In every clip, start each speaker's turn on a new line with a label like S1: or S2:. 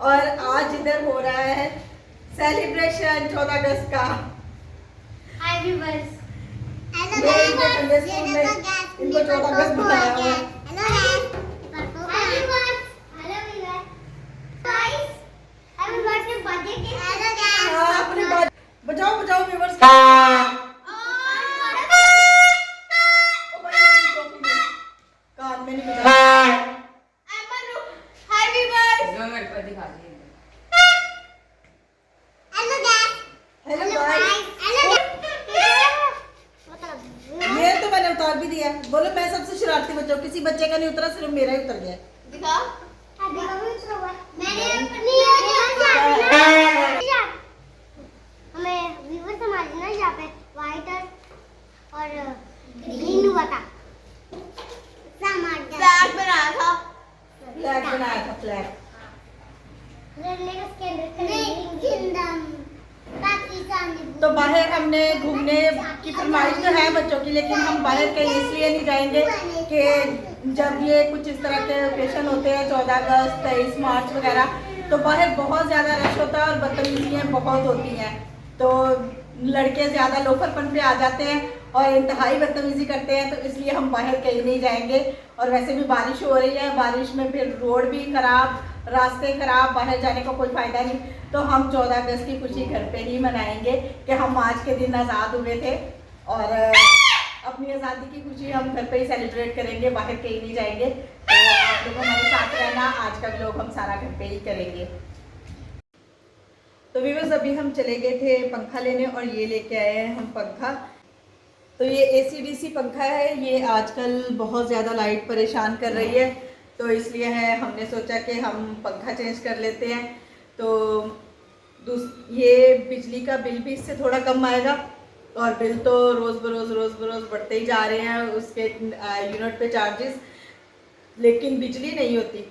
S1: और आज इधर हो रहा है सेलिब्रेशन 14 अगस्त का। इनको 14 अगस्त बनाया हुआ है। बजाओ बजाओ व्यूअर्स का। कान में नहीं बजा। ये तो मैंने उतार भी दिया। बोलो मैं सबसे शरारती बच्चा हूँ, किसी बच्चे का नहीं उतरा, सिर्फ मेरा ही उतर गया। दिखा
S2: और ग्रीन हुआ था।
S1: फ्लैग बनाया था। फ्लैग बनाया था। फ्लैग तो बाहर हमने घूमने की फरमाइश तो है बच्चों की, लेकिन हम बाहर कहीं इसलिए नहीं जाएंगे कि जब ये कुछ इस तरह के ओकेशन होते हैं 14 अगस्त 23 मार्च वगैरह, तो बाहर बहुत ज़्यादा रश होता है और बदतमीजियाँ बहुत होती हैं। तो लड़के ज़्यादा लोफरपन पे आ जाते हैं और इंतहाई बदतमीजी करते हैं, तो इसलिए हम बाहर कहीं नहीं जाएंगे। और वैसे भी बारिश हो रही है, बारिश में फिर रोड भी ख़राब, रास्ते ख़राब, बाहर जाने का कोई फ़ायदा नहीं। तो हम 14 अगस्त की खुशी घर पे ही मनाएंगे कि हम आज के दिन आज़ाद हुए थे और अपनी आज़ादी की खुशी हम घर पे ही सेलिब्रेट करेंगे, बाहर कहीं नहीं जाएंगे। तो आप लोग हमारे साथ रहना, आज का व्लॉग हम सारा घर पे ही करेंगे। तो व्यूअर्स अभी हम चले गए थे पंखा लेने और ये लेके आए हैं हम पंखा। तो ये AC/DC पंखा है। ये आजकल बहुत ज़्यादा लाइट परेशान कर रही है, तो इसलिए है हमने सोचा कि हम पंखा चेंज कर लेते हैं। तो ये बिजली का बिल भी इससे थोड़ा कम आएगा और बिल तो रोज़ बरोज़ बढ़ते ही जा रहे हैं उसके यूनिट पे चार्जेस, लेकिन बिजली नहीं होती।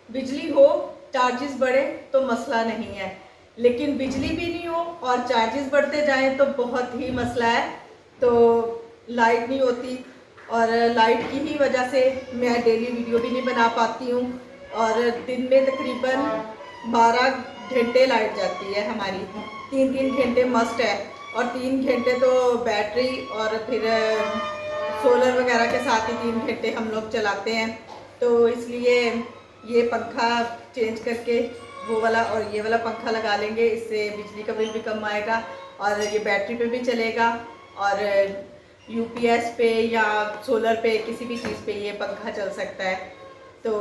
S1: बिजली हो चार्जेस बढ़े तो मसला नहीं है, लेकिन बिजली भी नहीं हो और चार्जेस बढ़ते जाएं तो बहुत ही मसला है। तो लाइट नहीं होती और लाइट की ही वजह से मैं डेली वीडियो भी नहीं बना पाती हूँ और दिन में तकरीबन 12 घंटे लाइट जाती है हमारी। 3 घंटे मस्ट है और 3 घंटे तो बैटरी और फिर सोलर वगैरह के साथ ही 3 घंटे हम लोग चलाते हैं। तो इसलिए ये पंखा चेंज करके वो वाला और ये वाला पंखा लगा लेंगे, इससे बिजली का बिल भी कम आएगा और ये बैटरी पे भी चलेगा और UPS पे या सोलर पे किसी भी चीज़ पे ये पंखा चल सकता है। तो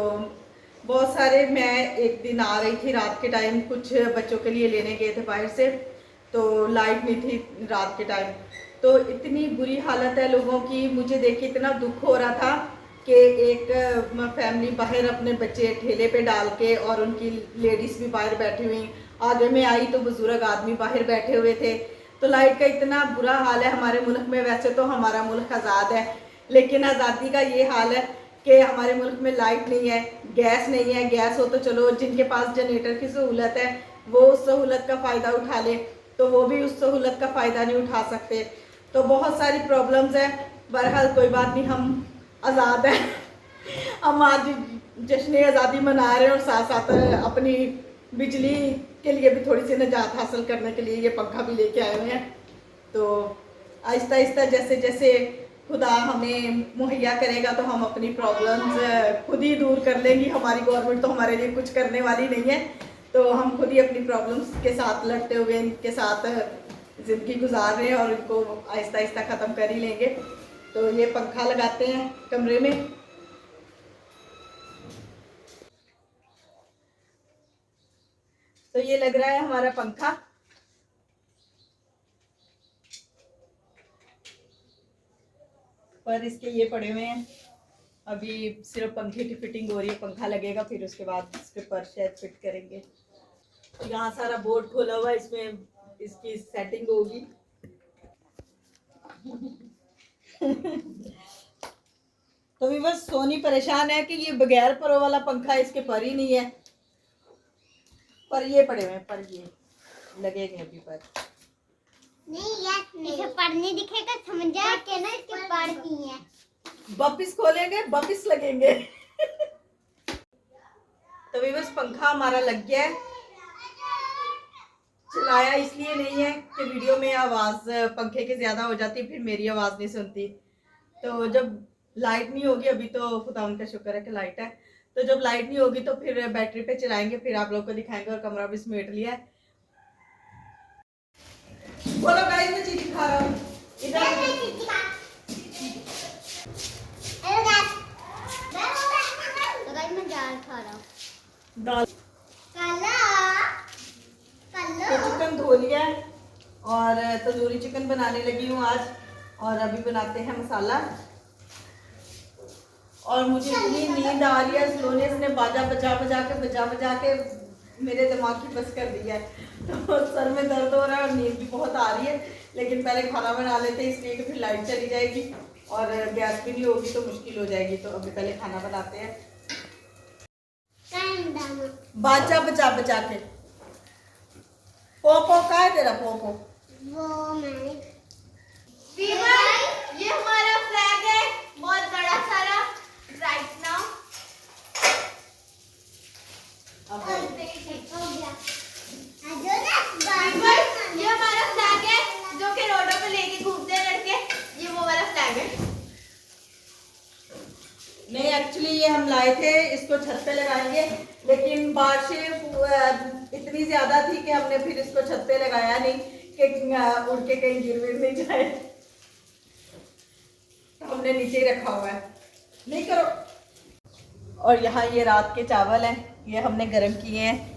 S1: बहुत सारे, मैं एक दिन आ रही थी रात के टाइम, कुछ बच्चों के लिए लेने गए थे बाहर से, तो लाइट नहीं थी रात के टाइम। तो इतनी बुरी हालत है लोगों की, मुझे देख के इतना दुख हो रहा था कि एक फैमिली बाहर अपने बच्चे ठेले पे डाल के और उनकी लेडीज़ भी बाहर बैठी हुई, आगे में आई तो बुजुर्ग आदमी बाहर बैठे हुए थे। तो लाइट का इतना बुरा हाल है हमारे मुल्क में। वैसे तो हमारा मुल्क आज़ाद है, लेकिन आज़ादी का ये हाल है कि हमारे मुल्क में लाइट नहीं है, गैस नहीं है। गैस हो तो चलो, जिनके पास जनरेटर की सहूलत है वो उस सहूलत का फ़ायदा उठा ले, तो वो भी उस सहूलत का फ़ायदा नहीं उठा सकते। तो बहुत सारी प्रॉब्लम्स हैं। बहरहाल कोई बात नहीं, हम आज़ाद हैं। हम आज जश्न आज़ादी मना रहे हैं और साथ साथ अपनी बिजली के लिए भी थोड़ी सी निजात हासिल करने के लिए ये पंखा भी लेके आए हुए हैं। तो आहिस्ता आहिस्ता जैसे जैसे खुदा हमें मुहैया करेगा तो हम अपनी प्रॉब्लम्स खुद ही दूर कर लेंगी। हमारी गवर्नमेंट तो हमारे लिए कुछ करने वाली नहीं है, तो हम खुद ही अपनी प्रॉब्लम्स के साथ लड़ते हुए इनके साथ ज़िंदगी गुजार रहे हैं और इनको आहिस्ता आहिस्ता ख़त्म कर ही लेंगे। तो ये पंखा लगाते हैं कमरे में। तो ये लग रहा है हमारा पंखा। पर इसके ये पड़े हुए हैं, अभी सिर्फ पंखे की फिटिंग हो रही है, पंखा लगेगा फिर उसके बाद इसके पर शायद फिट करेंगे। यहाँ सारा बोर्ड खोला हुआ है, इसमें इसकी सेटिंग होगी। तो भी बस सोनी परेशान है कि ये बगैर परों वाला पंखा इसके पर ही नहीं है, पर ये पड़े हुए हैं, पर ये लगेंगे अभी पर
S2: नहीं यार, इसे पर नहीं दिखेगा, समझ जाए कि ना इसके पर नहीं है।
S1: वापिस खोलेंगे वापिस लगेंगे। तो भी बस पंखा हमारा लग गया है चलाया इसलिए नहीं है कि वीडियो में आवाज़ पंखे की ज़्यादा हो जाती, फिर मेरी आवाज़ नहीं सुनती। तो जब लाइट नहीं होगी, अभी तो खुदा उनका शुक्र है कि लाइट है, तो जब लाइट नहीं होगी तो फिर बैटरी पे चलाएंगे, फिर आप लोग को दिखाएंगे। और कमरा भी समेट लिया है। बोलो गाइस, मैं चीज़ दिखा रहा हूँ इधर।
S2: मैं दाल खा रहा हूँ।
S1: दाल तो चिकन धो लिया है और तंदूरी चिकन बनाने लगी हूँ आज। और अभी बनाते हैं मसाला। और मुझे इतनी नींद आ रही है, स्लोनेस ने बाजा बजा के मेरे दिमाग की बस कर दिया है। तो सर में दर्द हो रहा है और नींद भी बहुत आ रही है। लेकिन पहले खाना बना लेते हैं, इसलिए कि फिर लाइट चली जाएगी और गैस भी नहीं होगी तो मुश्किल हो जाएगी। तो अभी पहले खाना बनाते हैं। बाजा बजा के पोपो का है तेरा पोपो।
S2: वो मैंने
S3: ये हमारा फ्लैग है, बहुत बड़ा सारा राइट नाउ। ये हमारा फ्लैग है जो कि रोडों पे लेके घूमते हैं लड़के। ये वो वाला फ्लैग है।
S1: नहीं, एक्चुअली ये हम लाए थे, इसको छत पे लगाएंगे, लेकिन बारिशें इतनी ज्यादा थी कि हमने फिर इसको छत पे लगाया नहीं कि उड़ के कहीं गिर विर नहीं जाए। तो हमने नीचे ही रखा हुआ है। नहीं करो। और यहाँ ये रात के चावल हैं, ये हमने गर्म किए हैं।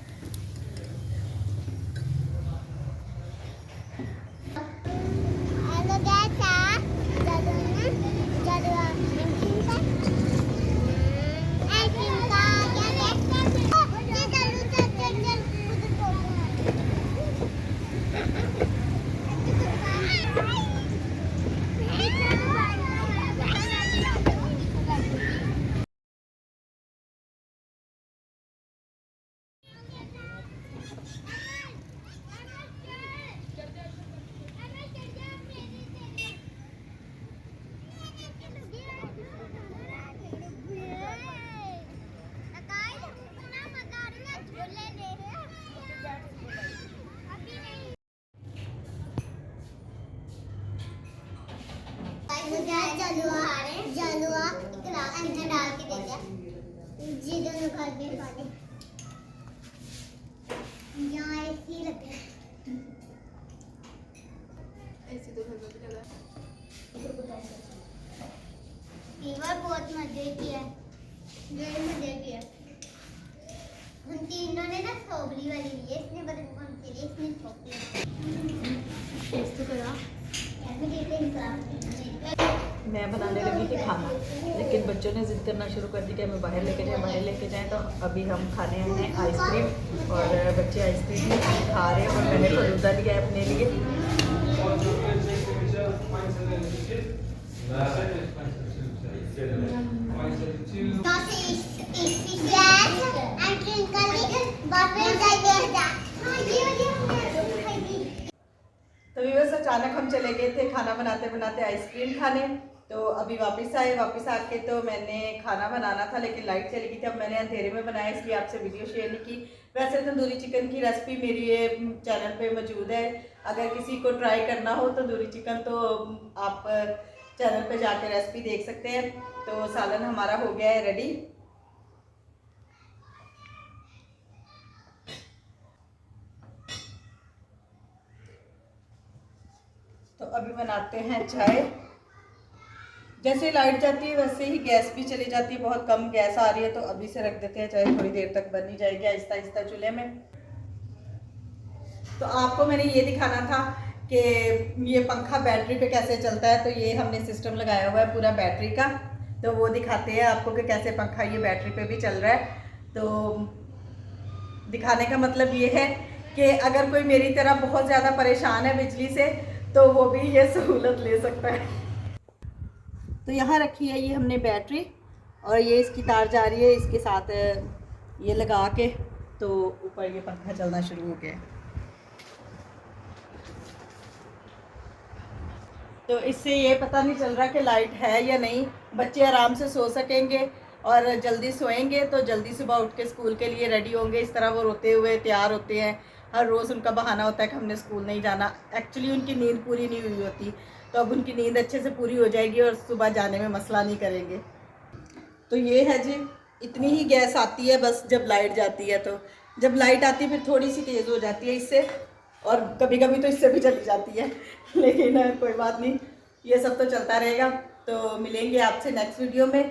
S2: जलुआ अंदर डाल के दे दिया। ये दोनों घर में पानी यहाँ ऐसी लगे।
S3: ऐसे तो घर में भी लगा है।
S2: फीवर बहुत मजे किया, मजे किया। हम तीनों ने ना स्ट्रॉबेरी वाली ली है, इसने बदन कौन सी ली, इसने स्ट्रॉबेरी। टेस्ट तो करा कैसे देते हैं।
S1: मैं बनाने लगी थी खाना, लेकिन बच्चों ने जिद करना शुरू कर दी कि हमें बाहर लेके जाएं। तो अभी हम खाने हैं आइसक्रीम और बच्चे आइसक्रीम खा रहे हैं और मैंने फलूदा लिया है अपने लिए। तो व्यूअर्स, अचानक हम चले गए थे खाना बनाते बनाते आइसक्रीम खाने। तो अभी वापस आके तो मैंने खाना बनाना था, लेकिन लाइट चली गई थी। अब मैंने अंधेरे में बनाया, इसलिए आपसे वीडियो शेयर नहीं की। वैसे तंदूरी चिकन की रेसिपी मेरी ये चैनल पे मौजूद है। अगर किसी को ट्राई करना हो तंदूरी चिकन तो आप चैनल पे जाके रेसिपी देख सकते हैं। तो सालन हमारा हो गया है रेडी। तो अभी बनाते हैं चाय। जैसे लाइट जाती है वैसे ही गैस भी चली जाती है, बहुत कम गैस आ रही है। तो अभी से रख देते हैं, चाय थोड़ी देर तक बन ही जाएगी आहिस्ता आहिस्ता चूल्हे में। तो आपको मैंने ये दिखाना था कि ये पंखा बैटरी पे कैसे चलता है। तो ये हमने सिस्टम लगाया हुआ है पूरा बैटरी का, तो वो दिखाते हैं आपको कि कैसे पंखा ये बैटरी पे भी चल रहा है। तो दिखाने का मतलब ये है कि अगर कोई मेरी तरह बहुत ज़्यादा परेशान है बिजली से, तो वो भी ये सहूलत ले सकता है। तो यहाँ रखी है ये हमने बैटरी, और ये इसकी तार जा रही है इसके साथ ये लगा के, तो ऊपर ये पंखा चलना शुरू हो गया। तो इससे ये पता नहीं चल रहा कि लाइट है या नहीं। बच्चे आराम से सो सकेंगे और जल्दी सोएंगे तो जल्दी सुबह उठ के स्कूल के लिए रेडी होंगे। इस तरह वो रोते हुए तैयार होते हैं, हर रोज़ उनका बहाना होता है कि हमने स्कूल नहीं जाना। एक्चुअली उनकी नींद पूरी नहीं हुई होती, तो अब उनकी नींद अच्छे से पूरी हो जाएगी और सुबह जाने में मसला नहीं करेंगे। तो ये है जी, इतनी ही गैस आती है बस जब लाइट जाती है। तो जब लाइट आती है फिर थोड़ी सी तेज़ हो जाती है इससे, और कभी कभी तो इससे भी चली जाती है लेकिन कोई बात नहीं, ये सब तो चलता रहेगा। तो मिलेंगे आपसे नेक्स्ट वीडियो में।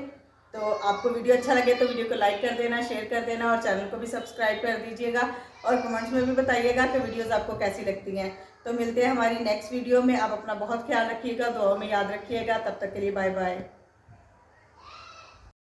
S1: तो आपको वीडियो अच्छा लगे तो वीडियो को लाइक कर देना, शेयर कर देना और चैनल को भी सब्सक्राइब कर दीजिएगा, और कमेंट्स में भी बताइएगा कि वीडियोस आपको कैसी लगती हैं। तो मिलते हैं हमारी नेक्स्ट वीडियो में। आप अपना बहुत ख्याल रखिएगा, दुआओं में याद रखिएगा। तब तक के लिए बाय बाय।